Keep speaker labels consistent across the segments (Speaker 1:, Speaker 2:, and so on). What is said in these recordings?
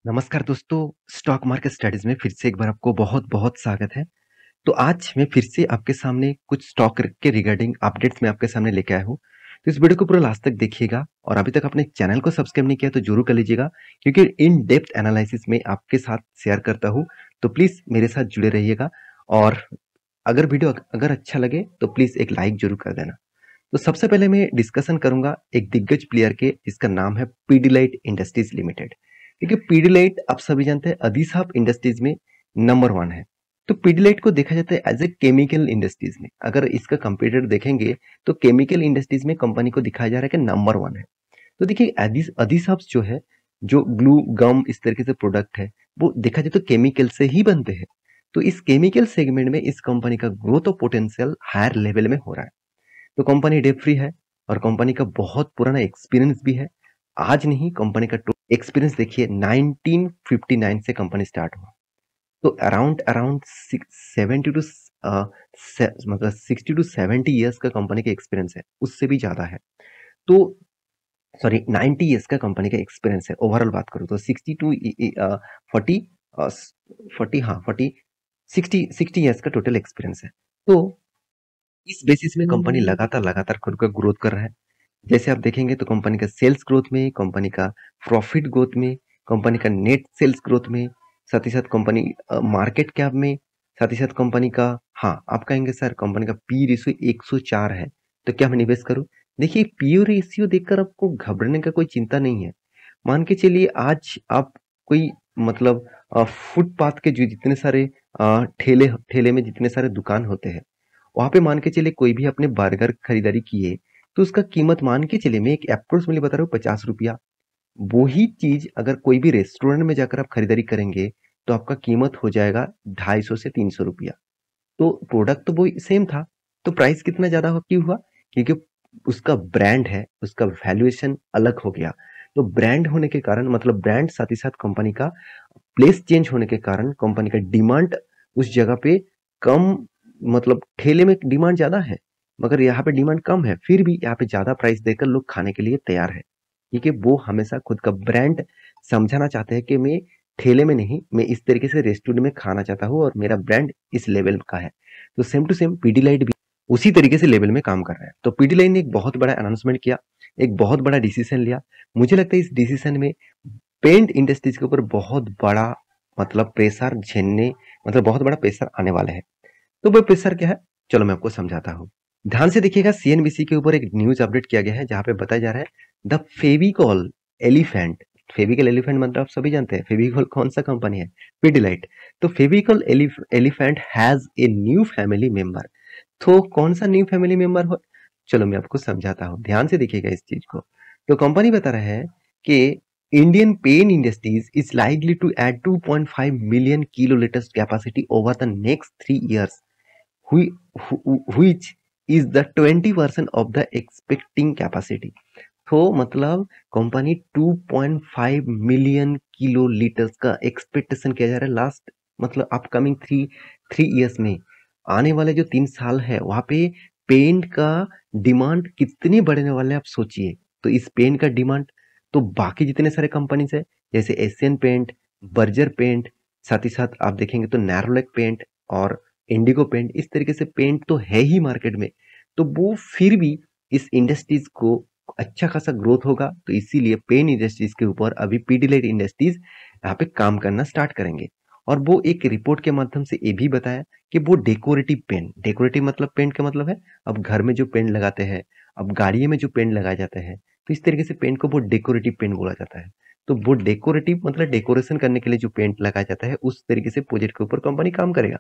Speaker 1: नमस्कार दोस्तों, stock market studies में फिर से एक बार आपको बहुत-बहुत स्वागत है। तो आज मैं फिर से आपके सामने कुछ स्टॉक के रिगार्डिंग अपडेट्स मैं आपके सामने लेके आया हूँ। तो इस वीडियो को पूरा लास्ट तक देखिएगा और अभी तक आपने चैनल को सब्सक्राइब नहीं किया तो ज़रूर कर लीजिएगा क्योंकि इन डेप्थ एनालिसिस में आपके साथ शेयर करता हूँ। तो प्लीज़ मेरे साथ जुड़े रहिएगा और अगर वीडियो अगर अच्छा लगे तो प्लीज़ एक लाइक ज़रूर कर देना। तो सबसे पहले मैं डिस्कशन करूंगा एक दिग्गज प्लेयर के जिसका नाम है पीडीलाइट इंडस्ट्रीज लिमिटेड। देखिए पीडीलाइट आप सभी जानते हैं अधिसाप इंडस्ट्रीज में नंबर वन है। तो पीडीलाइट को देखा जाता है एज ए केमिकल इंडस्ट्रीज में। अगर इसका कंपटीटर देखेंगे तो केमिकल इंडस्ट्रीज में कंपनी को दिखाया जा रहा है कि नंबर वन है। तो देखिए अधिसाप जो है, जो ग्लू गम इस तरीके से प्रोडक्ट है, वो देखा जाए तो केमिकल से ही बनते हैं। तो इस केमिकल सेगमेंट में इस कंपनी का ग्रोथ और पोटेंशियल हायर लेवल में हो रहा है। तो कंपनी डेट फ्री है और कंपनी का बहुत पुराना एक्सपीरियंस भी है। आज नहीं, कंपनी का एक्सपीरियंस देखिए 1959 से कंपनी स्टार्ट हुआ। तो अराउंड अराउंड 70 टू मतलब 60 टू 70 ईयर्स का कंपनी का एक्सपीरियंस है, उससे भी ज्यादा है। तो सॉरी 90 ईयर्स का कंपनी का एक्सपीरियंस है। ओवरऑल बात करूँ तो 60 टू 40 40 हाँ 40 60 ईयर्स का टोटल एक्सपीरियंस है। तो इस बेसिस में कंपनी लगातार लगातार खुद का ग्रोथ कर रहा है। जैसे आप देखेंगे तो कंपनी का सेल्स ग्रोथ में, कंपनी का प्रॉफिट ग्रोथ में, कंपनी का नेट सेल्स ग्रोथ में, साथ ही साथ कंपनी मार्केट कैप में, साथ ही साथ कंपनी का, हाँ आप कहेंगे सर कंपनी का पी रेशियो 104 है तो क्या मैं निवेश करूं? देखिए पी रेशियो देखकर आपको घबराने का कोई चिंता नहीं है। मान के चलिए आज आप कोई मतलब फुटपाथ के जो जितने सारे ठेले ठेले में जितने सारे दुकान होते हैं, वहां पे मान के चलिए कोई भी अपने बर्गर खरीदारी किए तो उसका कीमत मान के चलिए, मैं एक अप्रोक्सीमेटली बता रहा हूँ 50 रुपया। वही चीज अगर कोई भी रेस्टोरेंट में जाकर आप खरीदारी करेंगे तो आपका कीमत हो जाएगा 250 से 300 रुपया। तो प्रोडक्ट तो वो सेम था, तो प्राइस कितना ज्यादा क्यों हुआ? क्योंकि उसका ब्रांड है, उसका वैल्यूएशन अलग हो गया। तो ब्रांड होने के कारण, मतलब ब्रांड साथ ही साथ कंपनी का प्लेस चेंज होने के कारण कंपनी का डिमांड उस जगह पे कम, मतलब ठेले में डिमांड ज्यादा है मगर यहाँ पे डिमांड कम है, फिर भी यहाँ पे ज्यादा प्राइस देकर लोग खाने के लिए तैयार है क्योंकि वो हमेशा खुद का ब्रांड समझाना चाहते हैं कि मैं ठेले में नहीं, मैं इस तरीके से रेस्टोरेंट में खाना चाहता हूँ और मेरा ब्रांड इस लेवल का है। तो सेम टू सेम पीडीलाइट भी उसी तरीके से लेवल में काम कर रहा है। तो पीडीलाइट ने एक बहुत बड़ा अनाउंसमेंट किया, एक बहुत बड़ा डिसीजन लिया। मुझे लगता है इस डिसीजन में पेंट इंडस्ट्रीज के ऊपर बहुत बड़ा मतलब प्रेशर झेलने, मतलब बहुत बड़ा प्रेशर आने वाला है। तो वो प्रेशर क्या है, चलो मैं आपको समझाता हूँ। ध्यान से देखिएगा, सीएनबीसी के ऊपर एक न्यूज अपडेट किया गया है जहां पे बताया जा रहा है the Fevicol elephant. Fevicol elephant मतलब आप सभी जानते हैं फेविकॉल कौन सा कंपनी है, पिडिलाइट। तो Fevicol elephant has a new family member. तो कौन सा न्यू फैमिली मेंबर हो, चलो मैं आपको समझाता हूँ, ध्यान से देखिएगा इस चीज को। तो कंपनी बता रहा है कि Indian paint industries is likely to add 2.5 million kilolitre capacity over the next 3 years, which is the 20% of the expecting capacity। तो मतलब कंपनी 2.5 मिलियन किलो लीटर्स का एक्सपेक्टेशन किया जा रहा है लास्ट, मतलब अपकमिंग थ्री थ्री ईयर्स में। आने वाले जो 3 साल है वहां पे पेंट का डिमांड कितने बढ़ने वाले हैं आप सोचिए। तो इस पेंट का डिमांड तो बाकी जितने सारे कंपनीज है जैसे एशियन पेंट, बर्जर पेंट, साथ ही साथ आप देखेंगे तो नैरोलैक पेंट और इंडिगो पेंट, इस तरीके से पेंट तो है ही मार्केट में। तो वो फिर भी इस इंडस्ट्रीज को अच्छा खासा ग्रोथ होगा, तो इसीलिए पेन इंडस्ट्रीज के ऊपर अभी पीडीलाइट इंडस्ट्रीज यहाँ पे काम करना स्टार्ट करेंगे। और वो एक रिपोर्ट के माध्यम से ये भी बताया कि वो डेकोरेटिव पेंट, डेकोरेटिव मतलब पेंट का मतलब है अब घर में जो पेंट लगाते हैं, अब गाड़ियों में जो पेंट लगाए जाते हैं, तो इस तरीके से पेंट को वो डेकोरेटिव पेंट बोला जाता है। तो वो डेकोरेटिव मतलब डेकोरेशन करने के लिए जो पेंट लगाया जाता है उस तरीके से प्रोजेक्ट के ऊपर कंपनी काम करेगा।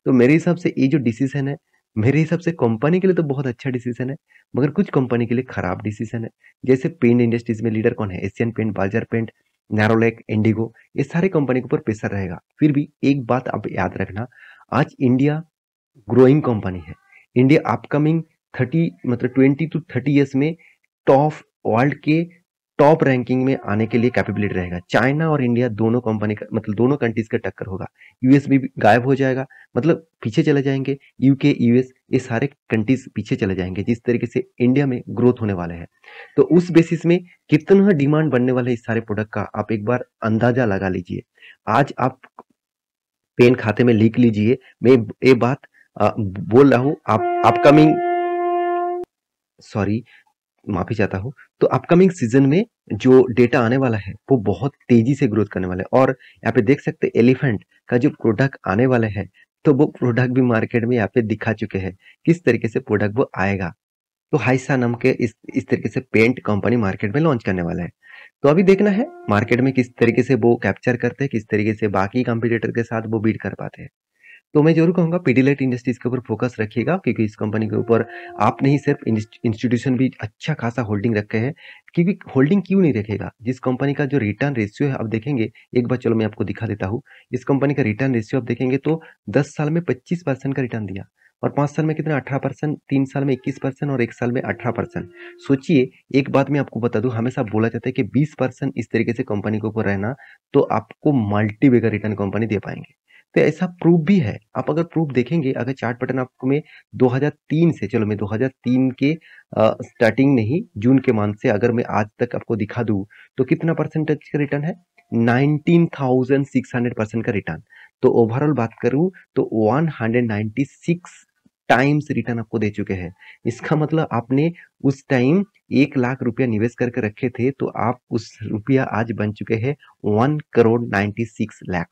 Speaker 1: तो मेरे हिसाब से ये जो डिसीजन है, मेरे हिसाब से कंपनी के लिए तो बहुत अच्छा डिसीजन है मगर कुछ कंपनी के लिए खराब डिसीजन है। जैसे पेंट इंडस्ट्रीज में लीडर कौन है, एशियन पेंट, बाजार पेंट, नैरोलैक, इंडिगो, ये सारे कंपनी के ऊपर प्रेशर रहेगा। फिर भी एक बात आप याद रखना, आज इंडिया ग्रोइंग कंपनी है। इंडिया अपकमिंग 30 मतलब 20 टू 30 ईयर्स में टॉप वर्ल्ड के टॉप रैंकिंग में आने के लिए कैपेबिलिटी रहेगा। चाइना और इंडिया दोनों कंपनी का मतलब दोनों कंट्रीज का टक्कर होगा। यूएस भी गायब हो जाएगा, मतलब पीछे चले जाएंगे। यूके, यूएस, ये सारे कंट्रीज पीछे चले जाएंगे जिस तरीके से इंडिया में ग्रोथ होने वाले हैं। तो उस बेसिस में कितना डिमांड बढ़ने वाला है इस सारे प्रोडक्ट का, आप एक बार अंदाजा लगा लीजिए। आज आप पेन खाते में लिख लीजिए, मैं ये बात बोल रहा हूँ। आप अपकमिंग, सॉरी, माफी चाहता हूँ। तो अपकमिंग सीजन में जो डेटा आने वाला है वो बहुत तेजी से ग्रोथ करने वाला है। और यहाँ पे देख सकते हैं एलिफेंट का जो प्रोडक्ट आने वाला है, तो वो प्रोडक्ट भी मार्केट में यहाँ पे दिखा चुके हैं किस तरीके से प्रोडक्ट वो आएगा। तो हाइसा नाम के इस तरीके से पेंट कंपनी मार्केट में लॉन्च करने वाला है। तो अभी देखना है मार्केट में किस तरीके से वो कैप्चर करते हैं, किस तरीके से बाकी कंपटीटर के साथ वो बीट कर पाते हैं। तो मैं ज़रूर कहूँगा पीडीलाइट इंडस्ट्रीज़ के ऊपर फ़ोकस रखिएगा, क्योंकि इस कंपनी के ऊपर आप नहीं सिर्फ इंस्टीट्यूशन भी अच्छा खासा होल्डिंग रखे हैं। क्योंकि होल्डिंग क्यों नहीं रखेगा? जिस कंपनी का जो रिटर्न रेशियो है, आप देखेंगे एक बार, चलो मैं आपको दिखा देता हूँ। इस कंपनी का रिटर्न रेशियो आप देखेंगे तो 10 साल में 25% का रिटर्न दिया, और 5 साल में कितना 18%, 3 साल में 21% और 1 साल में 18%। सोचिए, एक बात मैं आपको बता दूँ, हमेशा बोला जाता है कि 20% इस तरीके से कंपनी के ऊपर रहना तो आपको मल्टी का रिटर्न कंपनी दे पाएंगे। तो ऐसा प्रूफ भी है। आप अगर प्रूफ देखेंगे, अगर चार्ट पैटर्न आपको मैं 2003 से, चलो मैं 2003 के स्टार्टिंग नहीं, जून के मंथ से अगर मैं आज तक आपको दिखा दूं, तो कितना परसेंटेज का रिटर्न है? 19,600% का रिटर्न। तो ओवरऑल बात करूं तो 196 टाइम्स रिटर्न आपको दे चुके हैं। इसका मतलब आपने उस टाइम 1 लाख रुपया निवेश करके रखे थे, तो आप उस रुपया आज बन चुके हैं 1 करोड़ 96 लाख।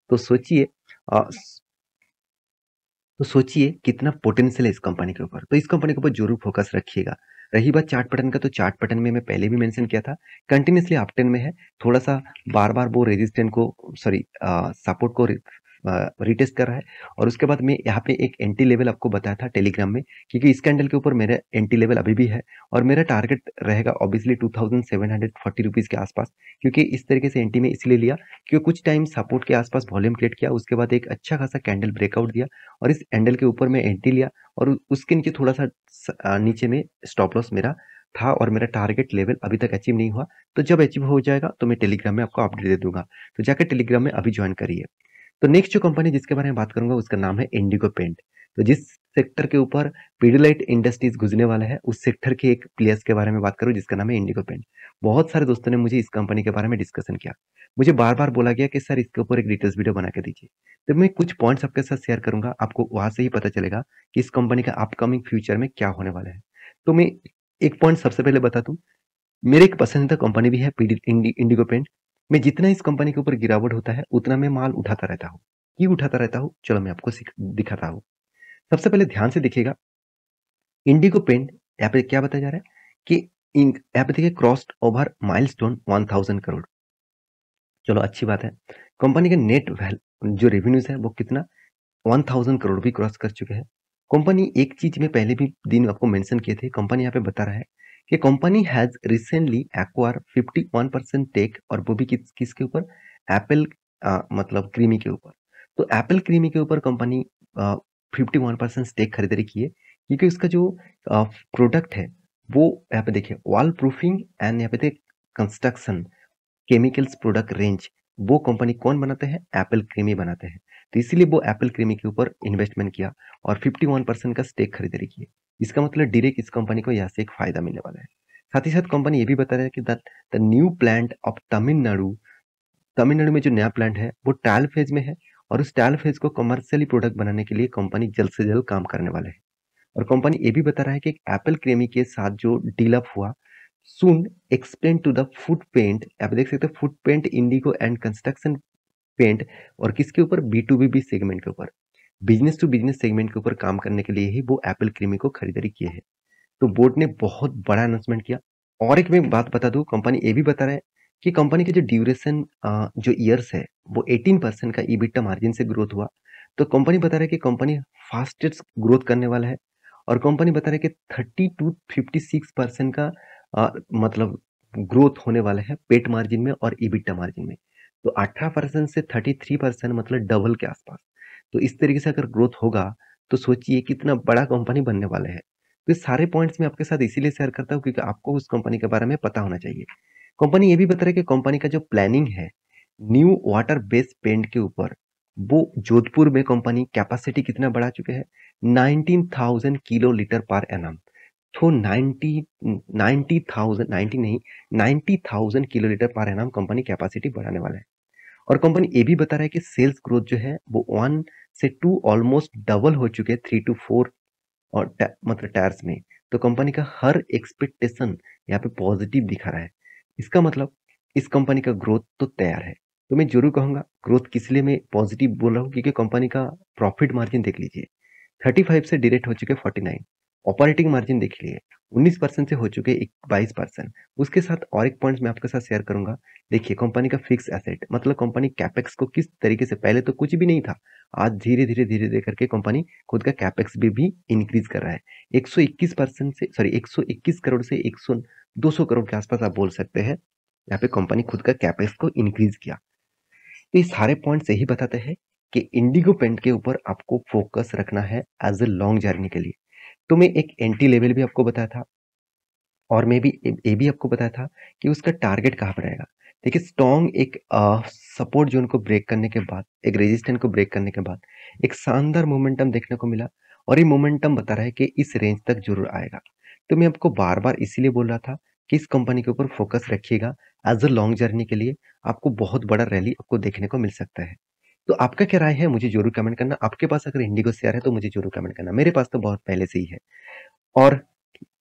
Speaker 1: तो सोचिए, अ, तो सोचिए कितना पोटेंशियल है इस कंपनी के ऊपर। तो इस कंपनी के ऊपर जरूर फोकस रखिएगा। रही बात चार्ट पैटर्न का, तो चार्ट पैटर्न में मैं पहले भी मेंशन किया था, कंटिन्यूसली अप ट्रेंड में है। थोड़ा सा बार बार वो रेजिस्टेंट को, सॉरी, सपोर्ट को रिटेस्ट कर रहा है। और उसके बाद मैं यहाँ पे एक एंटी लेवल आपको बताया था टेलीग्राम में, क्योंकि इस कैंडल के ऊपर मेरा एंटी लेवल अभी भी है। और मेरा टारगेट रहेगा ऑब्वियसली 2740 रुपीज के आसपास। क्योंकि इस तरीके से एंटी में इसलिए लिया क्योंकि कुछ टाइम सपोर्ट के आसपास वॉल्यूम क्रिएट किया, उसके बाद एक अच्छा खासा कैंडल ब्रेकआउट दिया, और इस कैंडल के ऊपर मैं एंट्री लिया, और उसके नीचे थोड़ा सा नीचे में स्टॉप लॉस मेरा था। और मेरा टारगेट लेवल अभी तक अचीव नहीं हुआ। तो जब अचीव हो जाएगा तो मैं टेलीग्राम में आपको अपडेट दे दूंगा। तो जाकर टेलीग्राम में अभी ज्वाइन करिए। तो नेक्स्ट जो कंपनी जिसके बारे में बात करूंगा उसका नाम है इंडिगो पेंट। तो जिस सेक्टर के ऊपर पीडीलाइट इंडस्ट्रीज गुजरने वाला है, उस सेक्टर के एक प्लेयर्स के बारे में बात करूं जिसका नाम है इंडिगो पेंट। बहुत सारे दोस्तों ने मुझे इस कंपनी के बारे में डिस्कशन किया। मुझे बार बार बोला गया कि सर इसके ऊपर एक डिटेल्स वीडियो बना के दीजिए। तो मैं कुछ पॉइंट्स आपके साथ शेयर करूंगा, आपको वहां से ही पता चलेगा कि इस कंपनी का अपकमिंग फ्यूचर में क्या होने वाला है। तो मैं एक पॉइंट सबसे पहले बता दूं, मेरे एक पसंदीदा कंपनी भी है इंडिगो पेंट। मैं जितना इस कंपनी के ऊपर गिरावट होता है उतना मैं माल उठाता रहता हूँ। क्यों उठाता रहता हूँ, चलो मैं आपको दिखाता हूँ। सबसे पहले ध्यान से देखिएगा, इंडिगो पेंट यहाँ पे क्या बताया जा रहा है कि यहाँ पे देखिए क्रॉस्ड ओवर माइलस्टोन 1000 करोड़। चलो अच्छी बात है। कंपनी का नेट जो रेवेन्यूज है वो कितना 1000 करोड़ भी क्रॉस कर चुके हैं। कंपनी, एक चीज में पहले भी दिन आपको मेंशन किए थे, कंपनी यहाँ पे बता रहा है कि company has recently acquire 51% stake, और वो भी किसके ऊपर? एप्पल, मतलब क्रीमी के ऊपर। तो एप्पल क्रीमी के ऊपर कंपनी 51% स्टेक खरीदारी की है, क्योंकि उसका जो प्रोडक्ट है वो यहाँ पे देखिए वॉल प्रूफिंग एंड यहाँ पे देखिए कंस्ट्रक्शन केमिकल्स प्रोडक्ट रेंज, वो कंपनी कौन बनाते हैं? एप्पल क्रीमी बनाते हैं। तो इसीलिए वो एप्पल क्रीमी के ऊपर इन्वेस्टमेंट किया और 51% का स्टेक खरीदारी की। इसका मतलब डायरेक्ट इस कंपनी को यहाँ से एक फायदा मिलने वाला है। साथ ही साथ कंपनी ये भी बता रहा है कि the new plant of Tamil Nadu, Tamil Nadu में जो नया प्लांट है वो ट्रायल फेज में है, और उस ट्रायल फेज को कमर्शियली प्रोडक्ट बनाने के लिए कंपनी जल्द से जल्द काम करने वाला है। और कंपनी ये भी बता रहा है कि एप्पल क्रीमी के साथ जो डील अप हुआ, soon explain to the foot paint, आप देख सकते हो foot paint, indigo and construction paint, और किसके ऊपर? B2B सेगमेंट के ऊपर, बिजनेस टू बिजनेस सेगमेंट के ऊपर काम करने के लिए ही वो एप्पल क्रीमी को खरीदारी किए हैं। तो बोर्ड ने बहुत बड़ा अनाउंसमेंट किया। और एक मैं बात बता दूं, कंपनी ये भी बता रहा है कि कंपनी की जो ड्यूरेशन, जो ईयर्स है, वो 18% का ईबिटा मार्जिन से ग्रोथ हुआ। तो कंपनी बता रहा है कि कंपनी फास्टेस्ट ग्रोथ करने वाला है। और कंपनी बता रहा है कि 30 to 56% का मतलब ग्रोथ होने वाला है पेट मार्जिन में और ईबिटा मार्जिन में। तो 18% से 33% मतलब डबल के आसपास। तो इस तरीके से अगर ग्रोथ होगा तो सोचिए कितना बड़ा कंपनी बनने वाला है। तो ये सारे पॉइंट्स मैं आपके साथ इसीलिए शेयर करता हूँ क्योंकि आपको उस कंपनी के बारे में पता होना चाहिए। कंपनी ये भी बता रहा है कि कंपनी का जो प्लानिंग है न्यू वाटर बेस्ड पेंट के ऊपर, वो जोधपुर में कंपनी कैपेसिटी कितना बढ़ा चुके हैं, 19,000 किलो लीटर पर एनम। तो 90 नहीं, 90,000 kilo litre per annum company capacity बढ़ाने वाला है। और कंपनी ये भी बता रहा है कि सेल्स ग्रोथ जो है वो 1 से 2 ऑलमोस्ट डबल हो चुके हैं 3 टू 4 और मतलब टायर्स में। तो कंपनी का हर एक्सपेक्टेशन यहाँ पे पॉजिटिव दिखा रहा है। इसका मतलब इस कंपनी का ग्रोथ तो तैयार है। तो मैं जरूर कहूंगा ग्रोथ किस लिए मैं पॉजिटिव बोल रहा हूँ, क्योंकि कंपनी का प्रॉफिट मार्जिन देख लीजिए, 35 से डायरेक्ट हो चुके 49। ऑपरेटिंग मार्जिन देख लिए 19% से हो चुके 22%। उसके साथ और एक पॉइंट मैं आपके साथ शेयर करूंगा। देखिए कंपनी का फिक्स एसेट, मतलब कंपनी कैपेक्स को किस तरीके से, पहले तो कुछ भी नहीं था, आज धीरे धीरे करके कंपनी खुद का कैपेक्स भी इंक्रीज कर रहा है। 121% से, सॉरी 121 करोड़ से 200 करोड़ के आसपास आप बोल सकते हैं यहाँ पे कंपनी खुद का कैपेक्स को इंक्रीज किया। तो ये सारे पॉइंट्स यही बताते हैं कि इंडिगो पेंट के ऊपर आपको फोकस रखना है एज ए लॉन्ग जर्नी के लिए। तो मैं एक एंट्री लेवल भी आपको बताया था, और मैं भी ये भी आपको बताया था कि उसका टारगेट कहाँ पर रहेगा। देखिए स्ट्रॉन्ग एक सपोर्ट जोन को ब्रेक करने के बाद, एक रेजिस्टेंस को ब्रेक करने के बाद एक शानदार मोमेंटम देखने को मिला, और ये मोमेंटम बता रहा है कि इस रेंज तक जरूर आएगा। तो मैं आपको बार बार इसीलिए बोल रहा था कि इस कंपनी के ऊपर फोकस रखिएगा एज अ लॉन्ग जर्नी के लिए। आपको बहुत बड़ा रैली आपको देखने को मिल सकता है। तो आपका क्या राय है मुझे जरूर कमेंट करना। आपके पास अगर इंडिगो शेयर है तो मुझे जरूर कमेंट करना। मेरे पास तो बहुत पहले से ही है। और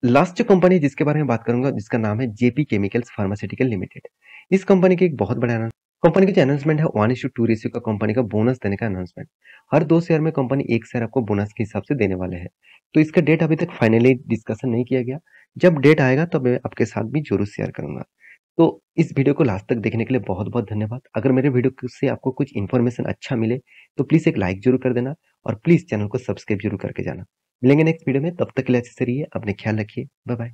Speaker 1: लास्ट जो कंपनी जिसके बारे में बात करूंगा, जिसका नाम है जेपी केमिकल्स फार्मास्यूटिकल लिमिटेड। इस कंपनी की एक बहुत बड़ा कंपनी का जो अनाउंसमेंट है 1:2 रेशियो का कंपनी का बोनस देने का अनाउंसमेंट। हर 2 शेयर में कंपनी 1 शेयर आपको बोनस के हिसाब से देने वाले हैं। तो इसका डेट अभी तक फाइनली डिस्कशन नहीं किया गया। जब डेट आएगा तो मैं आपके साथ भी जरूर शेयर करूंगा। तो इस वीडियो को लास्ट तक देखने के लिए बहुत बहुत धन्यवाद। अगर मेरे वीडियो से आपको कुछ इन्फॉर्मेशन अच्छा मिले तो प्लीज एक लाइक जरूर कर देना, और प्लीज चैनल को सब्सक्राइब जरूर करके जाना। मिलेंगे नेक्स्ट वीडियो में, तब तक के लिए अच्छे से रहिए, अपने ख्याल रखिए, बाय बाय।